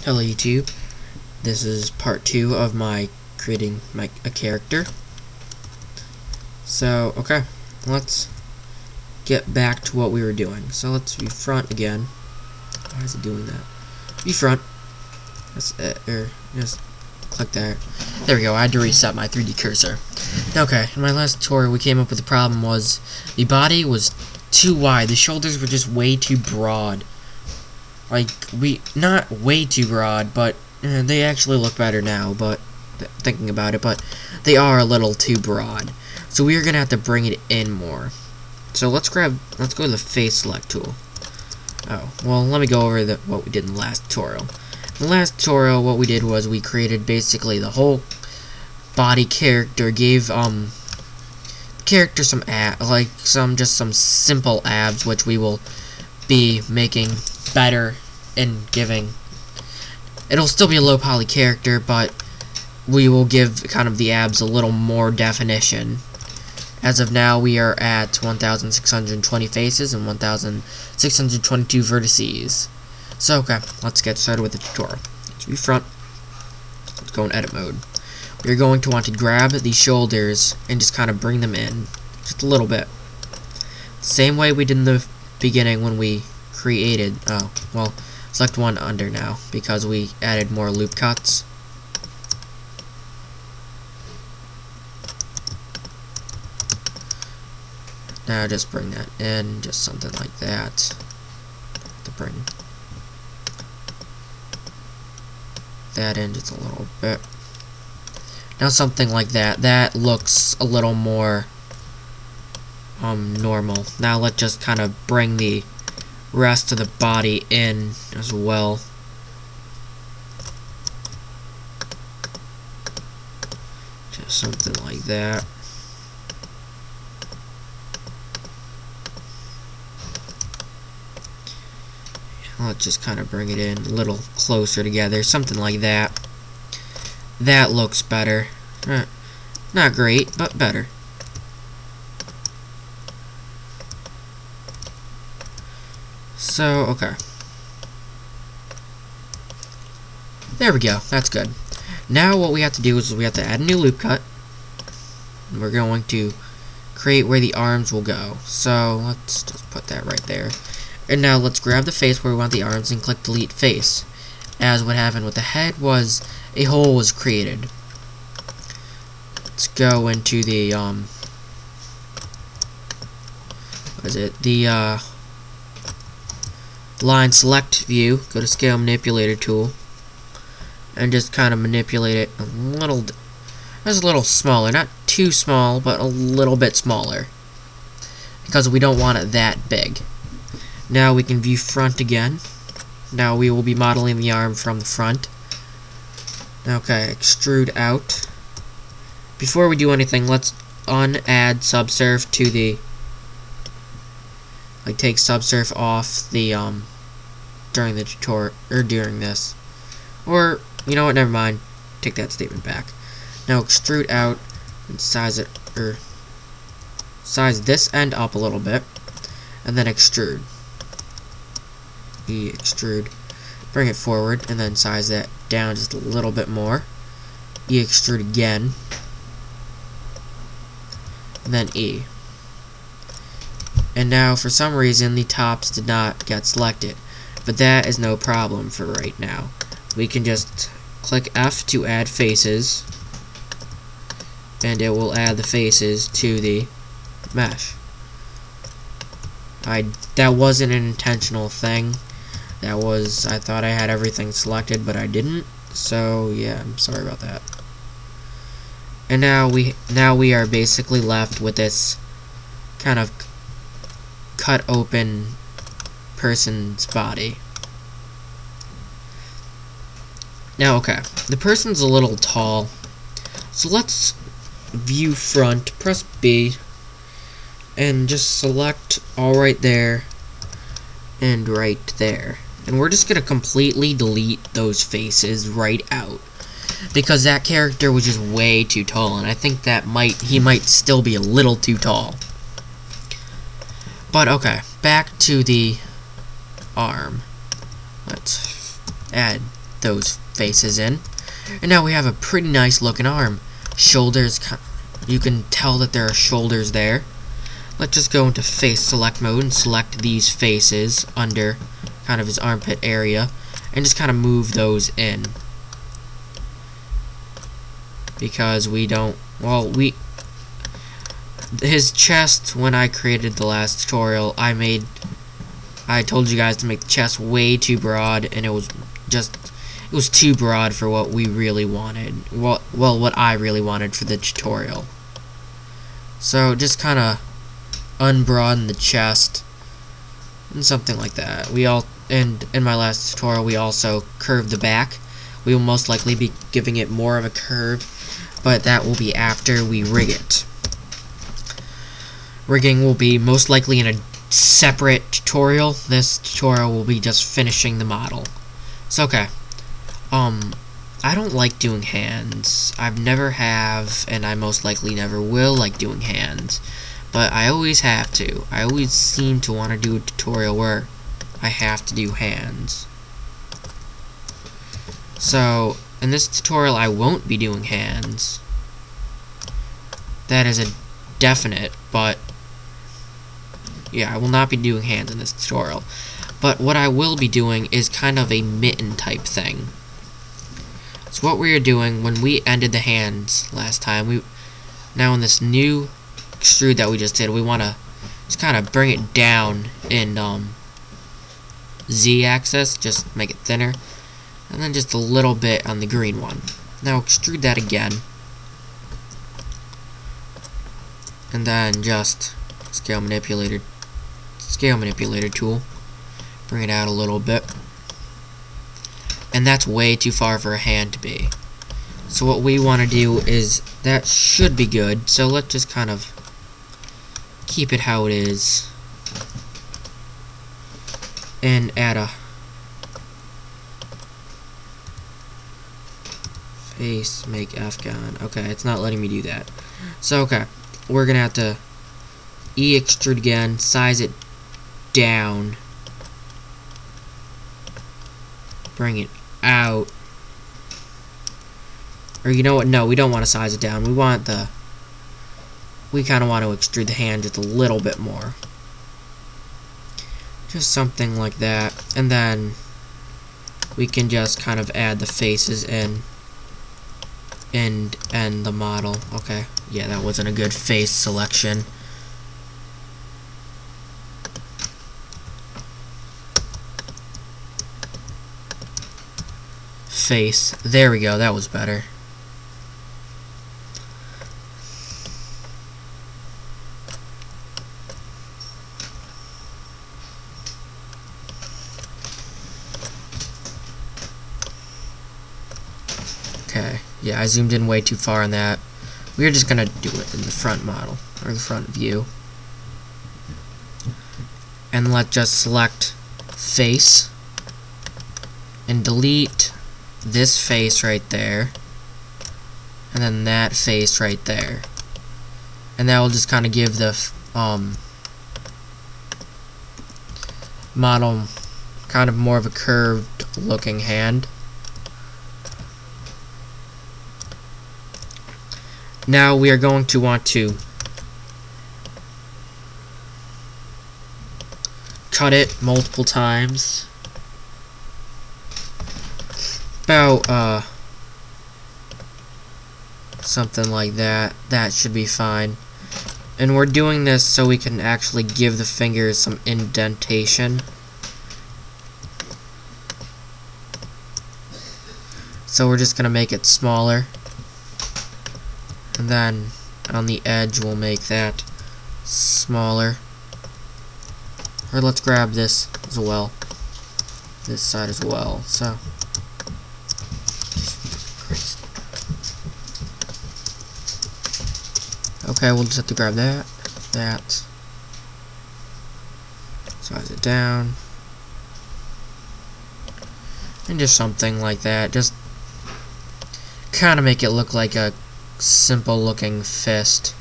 Hello YouTube, this is part 2 of my creating a character. So, okay, let's get back to what we were doing. So let's view front again. Why is it doing that? View front. That's it, or just click there. There we go, I had to reset my 3D cursor. Okay, in my last tutorial we came up with the problem was the body was too wide, the shoulders were just way too broad. Like, not way too broad, but they actually look better now, but thinking about it, but they are a little too broad. So we are gonna have to bring it in more. So let's go to the face select tool. Oh, well, let me go over what we did in the last tutorial. In the last tutorial, what we did was we created basically the whole body character, gave character some just some simple abs, which we will be making better and giving. It'll still be a low poly character, but we will give kind of the abs a little more definition. As of now, we are at 1,620 faces and 1,622 vertices. So, okay, let's get started with the tutorial. Let's view front. Let's go in edit mode. We're going to want to grab the shoulders and just kind of bring them in just a little bit. Same way we did in the beginning when we created, select one under now because we added more loop cuts. Now just bring that in, just something like that. To bring that in just a little bit. Now something like that. That looks a little more normal. Now let's just kind of bring the rest of the body in as well. Just something like that. Let's just kind of bring it in a little closer together, something like that. That looks better. Not great, but better. So, okay. There we go. That's good. Now what we have to do is we have to add a new loop cut. And we're going to create where the arms will go. So, let's just put that right there. And now let's grab the face where we want the arms and click delete face. As what happened with the head was a hole was created. Let's go into the line select view, go to scale manipulator tool, and just kind of manipulate it a little smaller, not too small, but a little bit smaller, because we don't want it that big. Now we can view front again. Now we will be modeling the arm from the front. Okay, extrude out. Before we do anything, let's unadd subsurf to the, take subsurf off the during the tutorial, or during this, or you know what, never mind, take that statement back. Now extrude out and size it, or size this end up a little bit, and then extrude. Extrude, bring it forward, and then size that down just a little bit more. Extrude again, and then E. And now for some reason the tops did not get selected, but that is no problem for right now. We can just click F to add faces, and it will add the faces to the mesh. That wasn't an intentional thing. That was, I thought I had everything selected, but I didn't. So yeah, I'm sorry about that. And now we are basically left with this kind of cut open person's body. Now, okay, the person's a little tall, so let's view front, press B, and just select all right there and right there. And we're just gonna completely delete those faces right out, because that character was just way too tall, and I think that he might still be a little too tall. But okay, back to the arm. Let's add those faces in. And now we have a pretty nice looking arm. Shoulders, you can tell that there are shoulders there. Let's just go into face select mode and select these faces under kind of his armpit area and just kind of move those in. Because we don't, well, his chest, when I created the last tutorial, I told you guys to make the chest way too broad, and it was too broad for what we really wanted. Well, what I really wanted for the tutorial. So just kind of unbroaden the chest and something like that. And in my last tutorial, we also curved the back. We will most likely be giving it more of a curve, but that will be after we rig it. Rigging will be most likely in a separate tutorial. This tutorial will be just finishing the model. So okay. I don't like doing hands. I've never have, and I most likely never will like doing hands. But I always have to. I always seem to want to do a tutorial where I have to do hands. So, in this tutorial I won't be doing hands. That is a definite, but yeah, I will not be doing hands in this tutorial. But what I will be doing is kind of a mitten type thing. So what we are doing when we ended the hands last time, now in this new extrude that we just did, we want to just kind of bring it down in Z-axis, just make it thinner, and then just a little bit on the green one. Now extrude that again, and then just scale manipulator tool, bring it out a little bit. And that's way too far for a hand to be. So what we want to do is, that should be good, so let's just kind of keep it how it is and add a face, make Afghan. Okay, it's not letting me do that. So okay, we're gonna have to extrude again, size it down, bring it out. Or you know what, no, we don't want to size it down. We kind of want to extrude the hand just a little bit more. Just something like that. And then we can just kind of add the faces in and the model. Okay, yeah, that wasn't a good face selection. Face. There we go, that was better. Okay, yeah, I zoomed in way too far on that. We're just gonna do it in the front model, or the front view. And let's just select face and delete this face right there, and then that face right there, and that will just kind of give the model kind of more of a curved looking hand. Now we are going to want to cut it multiple times. About something like that. That should be fine. And we're doing this so we can actually give the fingers some indentation. So we're just gonna make it smaller, and then on the edge we'll make that smaller. Or let's grab this as well, this side as well. So okay, we'll just have to grab that, size it down, and just something like that. Just kind of make it look like a simple looking fist.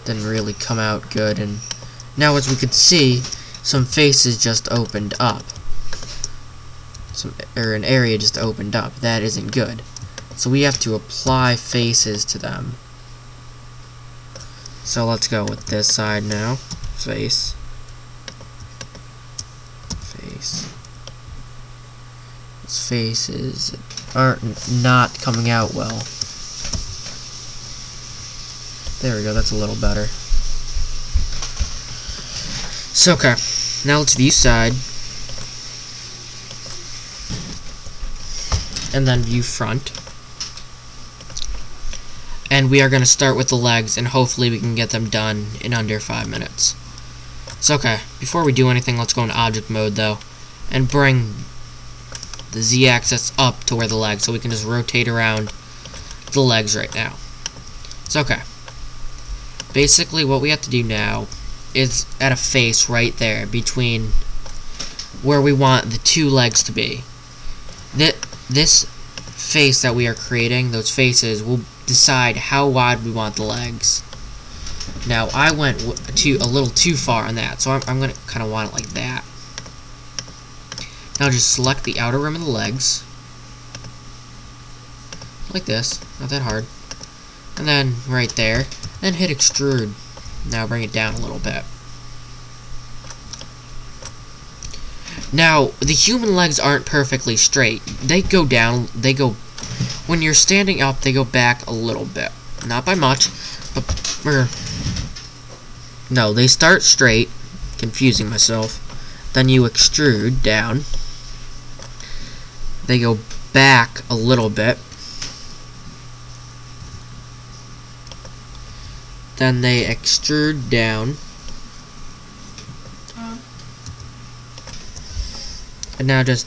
Didn't really come out good, and now as we could see, some faces just opened up. an area just opened up. That isn't good. So we have to apply faces to them. So let's go with this side now. Face. These faces aren't not coming out well. There we go, that's a little better. So okay, now let's view side. And then view front. And we are going to start with the legs, and hopefully we can get them done in under 5 minutes. So okay, before we do anything, let's go into object mode though, and bring the Z-axis up to where the legs, so we can just rotate around the legs right now. So okay, basically what we have to do now is add a face right there between where we want the 2 legs to be. This face that we are creating, those faces, will decide how wide we want the legs. Now I went a little too far on that, so I'm gonna kind of want it like that. Now just select the outer rim of the legs, like this, not that hard, and then right there, then hit extrude. Now bring it down a little bit. Now the human legs aren't perfectly straight. They go down, when you're standing up, they go back a little bit. Not by much, but no, they start straight, confusing myself. Then you extrude down. They go back a little bit. Then they extrude down. And now just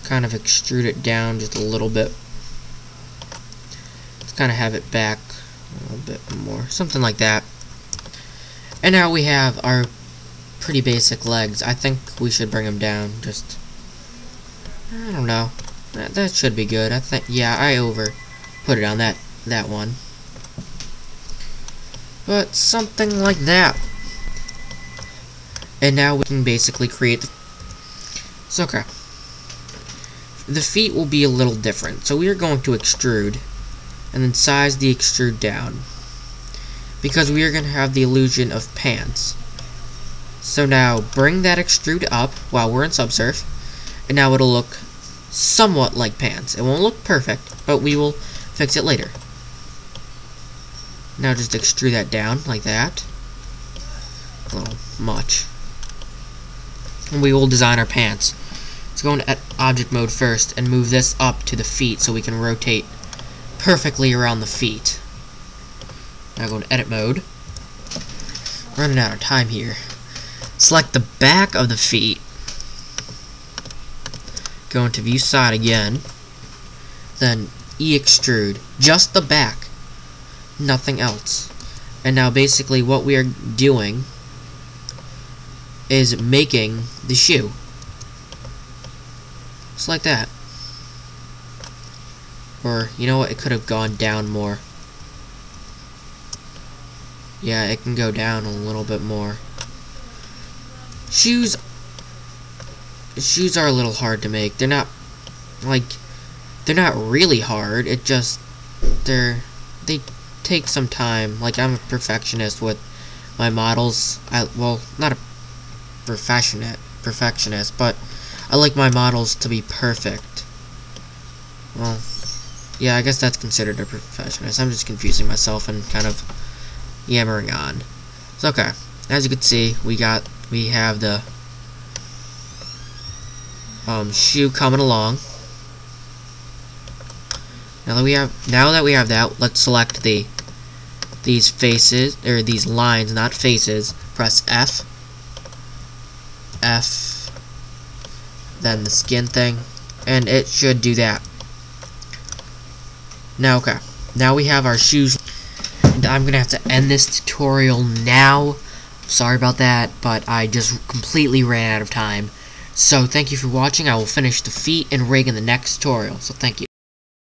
kind of extrude it down just a little bit. Let's kind of have it back a little bit more, something like that. And now we have our pretty basic legs. I think we should bring them down. Just, I don't know. That should be good. I think, yeah, I put it on that one. But something like that. And now we can basically create so okay. The feet will be a little different. So we are going to extrude and then size the extrude down, because we are going to have the illusion of pants. So now bring that extrude up while we're in subsurf, and now it'll look somewhat like pants. It won't look perfect, but we will fix it later. Now just extrude that down like that. A little much. And we will design our pants. Let's go into object mode first and move this up to the feet so we can rotate perfectly around the feet. Now go into edit mode. Running out of time here. Select the back of the feet. Go into view side again. Then E-extrude. Just the back. Nothing else. And now basically what we are doing is making the shoe. Just like that. Or, you know what, it could have gone down more. Yeah, it can go down a little bit more. Shoes are a little hard to make. They're not, like, they're not really hard. It just, they take some time. Like, I'm a perfectionist with my models. Well, not a perfectionist, but I like my models to be perfect. Well, yeah, I guess that's considered a perfectionist. I'm just confusing myself and kind of yammering on. So okay, as you can see, we have the shoe coming along. Now that we have that, let's select these faces, or these lines, not faces. Press F, then the skin thing, and it should do that. Now, okay, now we have our shoes, and I'm gonna have to end this tutorial now. Sorry about that, but I just completely ran out of time. So thank you for watching. I will finish the feet and rig in the next tutorial. So thank you.